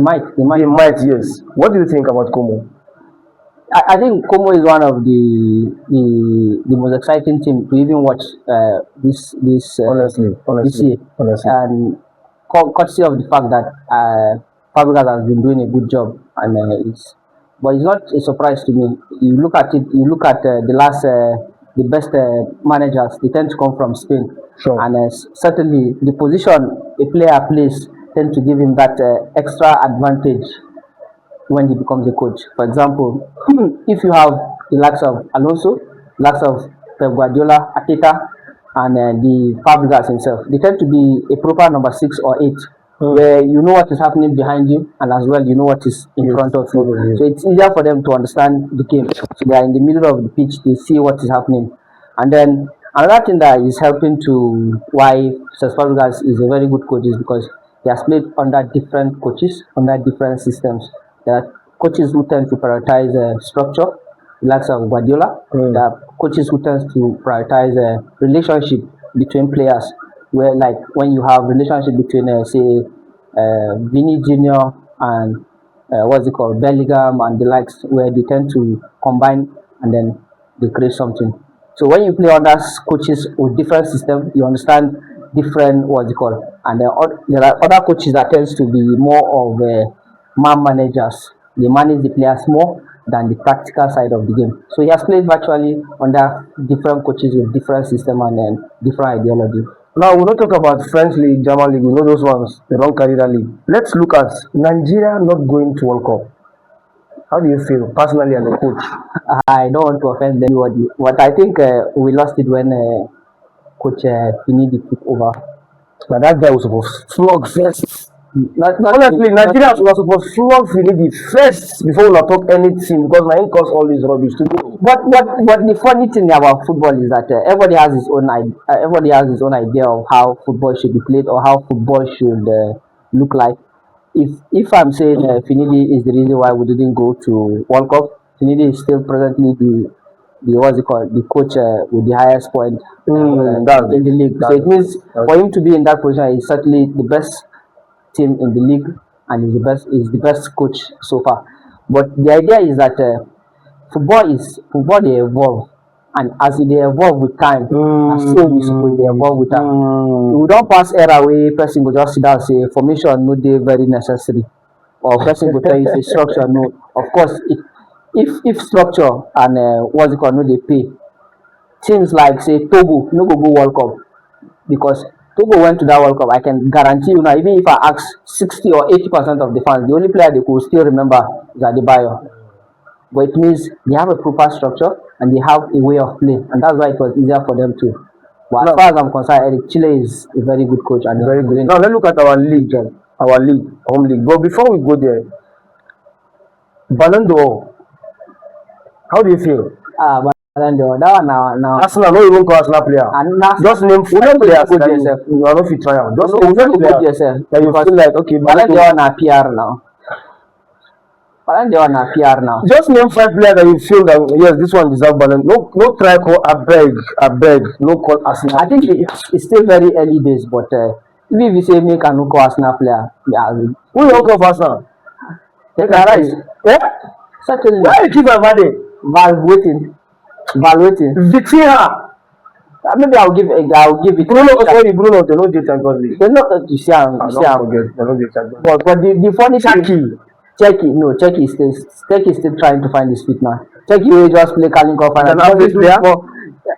They might, yes. What do you think about Como? I think Como is one of the most exciting team to even watch this Honestly, this year, honestly. and courtesy of the fact that Fabregas has been doing a good job, and but it's not a surprise to me. You look at it. You look at the best managers. They tend to come from Spain, Sure. and certainly the position a player plays tend to give him that extra advantage when he becomes a coach. For example, if you have the likes of Alonso, likes of Pep Guardiola, ARTETA, and the Fabregas himself, they tend to be a proper number 6 or 8, where you know what is happening behind you, and as well you know what is in front of you. So it's easier for them to understand the game. So they are in the middle of the pitch, they see what is happening, and then another thing that is helping to why Cesc Fabregas is a very good coach is because he has played under different coaches, under different systems. There are coaches who tend to prioritize structure, like Guardiola. There are coaches who tend to prioritize relationship between players, where like when you have relationship between say Vini Junior and what's it called, Bellingham and the likes, where they tend to combine and then they create something. So when you play under coaches with different systems, you understand different what's it called, and there are other coaches that tends to be more of man managers. They manage the players more than the practical side of the game. So he has played virtually under different coaches with different system and different ideology. Now we'll not talk about French league, German league. We know those ones. They don't carry that league. Let's look at Nigeria not going to World Cup. How do you feel personally as a coach? I don't want to offend anybody, but I think we lost it when Coach Finidi took over. Now that guy was supposed to flog first. Honestly, Nigeria was supposed to flog Finidi first before we talk anything, because now he caused all this rubbish to go. But the funny thing about football is that everybody has his own idea of how football should be played or how football should look like. If I'm saying Finidi is the reason why we didn't go to World Cup, Finidi is still presently the what's it called, the coach with the highest point in the league. So it means for him to be in that position is certainly the best team in the league and is the best coach so far. But the idea is that football they evolve, and as they evolve with time, so we suppose they evolve with time. We don't pass era where person go just sit down and say formation no dey very necessary, or person go tell you say structure no. Of course, if structure and what's it called no dey pay, teams like say Togo no go World Cup, because Togo went to that World Cup. I can guarantee you now, even if I ask 60 or 80% of the fans, the only player they could still remember is Adebayo. But it means they have a proper structure and they have a way of play, and that's why it was easier for them to. But as far as I'm concerned, Eric Chile is a very good coach and very good. Now let's look at our league, home league. But before we go there, Ballon d'Or, how do you feel? Ballon d'Or, that one now. Arsenal, no even call Arsenal player. Just name 4 players that you are not fit try out. Just name 4 players that you feel like okay. Ballon d'Or na PR now. Ballon d'Or na PR now. Just name 5 players that you feel that yes, this one deserves Ballon. No try call. I beg. No call Arsenal. I think it's still very early days, but even if you say make a no call Arsenal player, yeah. Who you call for Arsenal? Take a rise. Yeah. Certainly. Why you keep Valverde? Val waiting. Vitinha. Maybe I'll give it. Bruno, they don't do Champions League. They're not you see. But the funny thing. Czech is still trying to find his feet now. Czech will just play Kalinkov and an average player.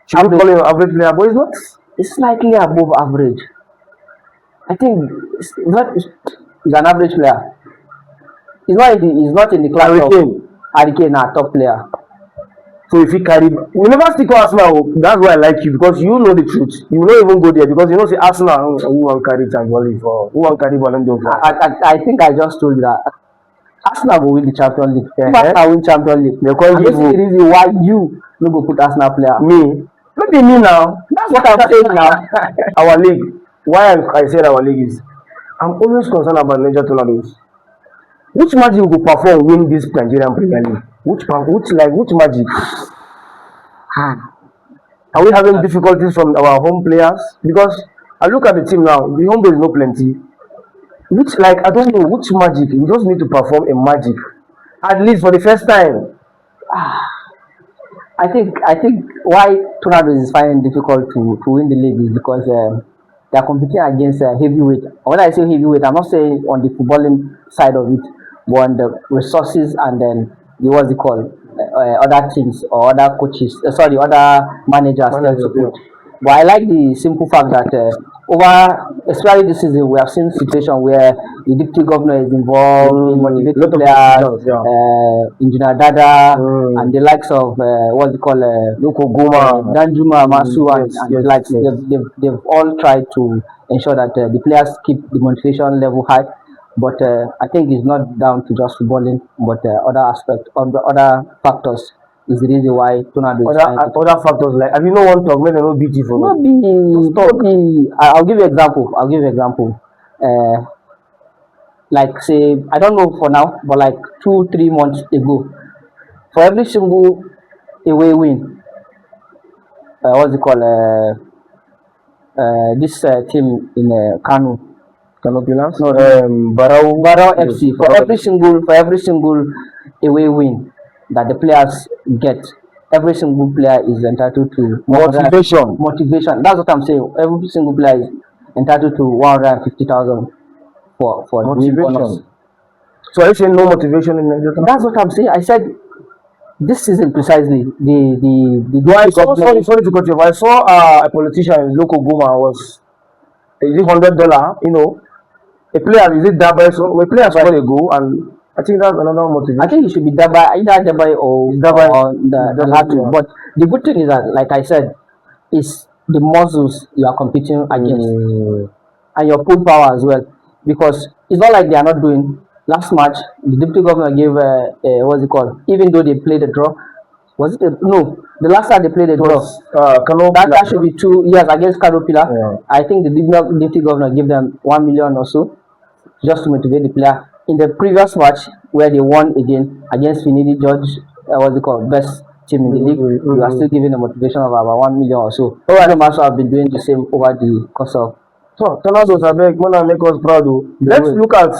Should we call him average player? But he's not. It's slightly above average. I think he's an average player. He's not in the class of Hurricane, our top player. So if he carry, we never stick to Arsenal. That's why I like you, because you know the truth. You don't even go there because you know say Arsenal who won't carry Champions League for, who won't carry Ballon d'Or. I think I just told you that Arsenal will win the Champions League. If Arsenal win Champions League, they call you. The reason why you no go put Arsenal player. Me, not be me now. That's what I'm saying now. Our league. Why I said our league is, I'm always concerned about Niger Tornadoes. Which magic will perform win this Nigerian Premier League? Which magic? Are we having difficulties from our home players? Because I look at the team now, the home base is not plenty. Which, like, I don't know which magic. You just need to perform a magic, at least for the first time. I think why Tornadoes is finding it difficult to win the league is because they are competing against heavyweight. When I say heavyweight, I'm not saying on the footballing side of it, but on the resources and then the what's it called, other teams or other coaches. Sorry, other managers tend to Manager, yeah. coach. But I like the simple fact that especially this season, we have seen situation where the deputy governor is involved in motivating lot of players, decisions, yeah. Engineer Dada, Mm. and the likes of what's it called, Loco Goma. Danjuma, Masu, Yes, and yes, the likes. yes. They've all tried to ensure that the players keep the motivation level high. But I think it's not down to just footballing, but other aspects, other factors is the reason why Tornado is trying to Other factors like, have you no one talk when they no beat you for not no? be, not be. I'll give you example. I'll give you example. Like say, I don't know for now, but like 2 3 months ago, for every single away win, what's it called? This team in Kano, Canopilas? no, Barau. Barao Yes, FC, Barau FC. for every single away win that the players get, every single player is entitled to Motivation. motivation. That's what I'm saying. Every single player is entitled to 150,000 for doing bonus. Motivation. So are you saying no motivation in Nigeria? That's what I'm saying. I said this season precisely the No, I deputy saw, governor. sorry to cut you off. I saw a politician, Loco Goma, was, is it $100? You know, a player, is it Dabai? So a player scored a goal, and I think that's another motivation. I think it should be Dabai, either Dabai or the latter. Yeah. But the good thing is that, like I said, is the muscles you are competing against and your pull power as well. Because it's not like they are not doing. Last match, the deputy governor gave what's it called? Even though they played a draw, was it no? The last time they played a draw, that should be 2 years against Caterpillar. Yeah. I think the deputy governor gave them 1 million or so just to motivate the player. In the previous match where they won again against Finidi George, what's it called? Best team in the league, you are still giving a motivation of about 1 million or so. Other also have been doing the same over the course of. So Tornadoes, I beg, wanna make us proud. Let's look at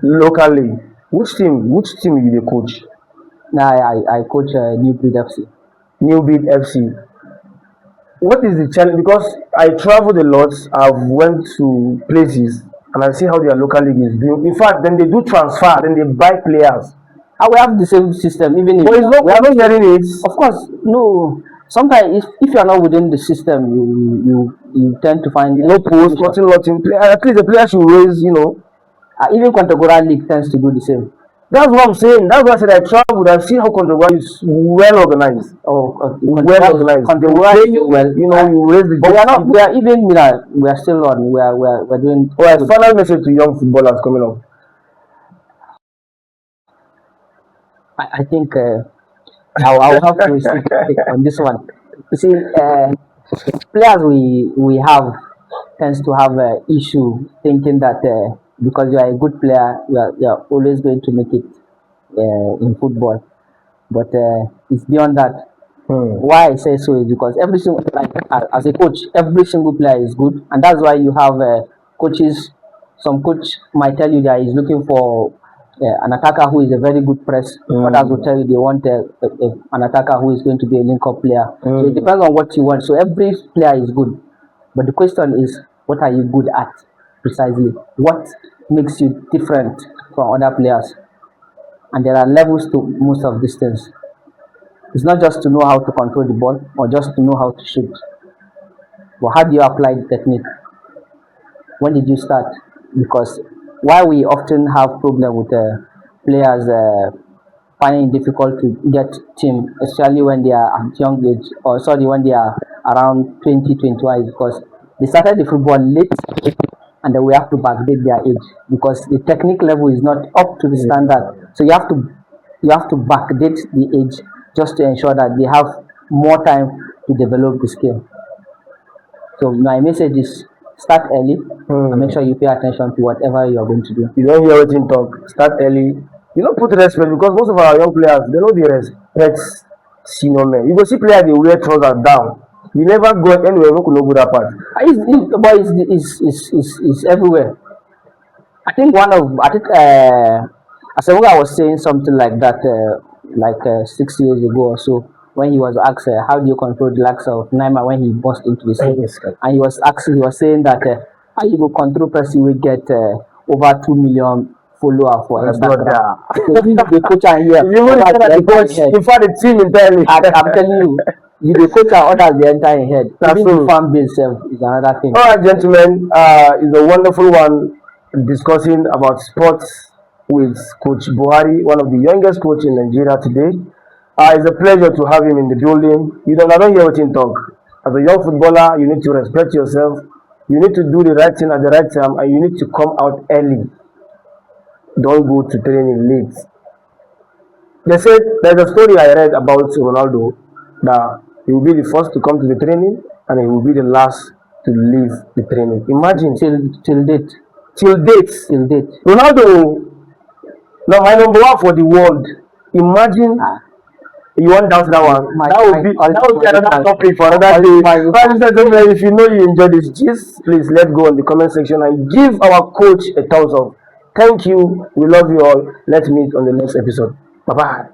locally. Which team you the coach? Now I coach New Breed FC. New Beat FC. What is the challenge? Because I traveled a lot, I've went to places and I see how their local league is doing. In fact, then they do transfer, then they buy players. And we have the same system, even if But it's not, we are not hearing it. of course, no. Sometimes if you are not within the system, you tend to find No post, nothing. At least the player should raise, you know. even Contemporary League tends to do the same. That's what I'm saying. That's why I said I traveled and see how Contemporary is well organized. Oh, Well organized. They will Contemporary pay you, well. you know, you raise the. But we are not. We are even. We are still on. We're doing. Alright, final message to young footballers coming up. I think I'll have to stick on this one. You see, players we have tends to have an issue thinking that because you are a good player, you are always going to make it in football. But it's beyond that. Why I say so is because every single, like as a coach, every single player is good, and that's why you have coaches. Some coach might tell you that he's looking for an attacker who is a very good press. Others will tell you they want an attacker who is going to be a link-up player. So it depends on what you want. So every player is good, but the question is, what are you good at precisely? What makes you different from other players? And there are levels to most of these things. It's not just to know how to control the ball or just to know how to shoot, but how do you apply the technique? When did you start? Because why we often have problem with players finding it difficult to get team, especially when they are at young age, or sorry, when they are around 20, 21, is because they started the football late and then we have to backdate their age because the technique level is not up to the standard. So you have to backdate the age just to ensure that they have more time to develop the skill. So my message is start early and make sure you pay attention to whatever you are going to do. You don't hear what talk. Start early. You don't put respect because most of our young players they know the respect senior men. You go see players they wear trousers down. You never go anywhere we could not go that part. But it's everywhere. Asamoah was saying something like that, 6 years ago or so, when he was asked, how do you control the likes of Neymar when he burst into the scene? Yes, sir. And he was saying that, how you go control person will get over 2 million follower for Instagram. So this is the coach and here. You will say that the coach, in fact, the team entirely. I'm telling you, the coach and others the entire head. That's Even true. the fan base is another thing. All right, gentlemen, it's a wonderful one discussing about sports with Coach Buhari, one of the youngest coach in Nigeria today. It's a pleasure to have him in the building. I don't hear what you talk. As a young footballer, you need to respect yourself. You need to do the right thing at the right time, and you need to come out early. Don't go to training late. They said there's a story I read about Ronaldo that he will be the first to come to the training and he will be the last to leave the training. Imagine Till date. till date. Ronaldo, now my number one for the world. Imagine you won't doubt that one. That would be another topic for another day. But if you know you enjoyed this gist, please let go in the comment section and give our coach a thumbs up. Thank you. We love you all. Let's meet on the next episode. Bye bye.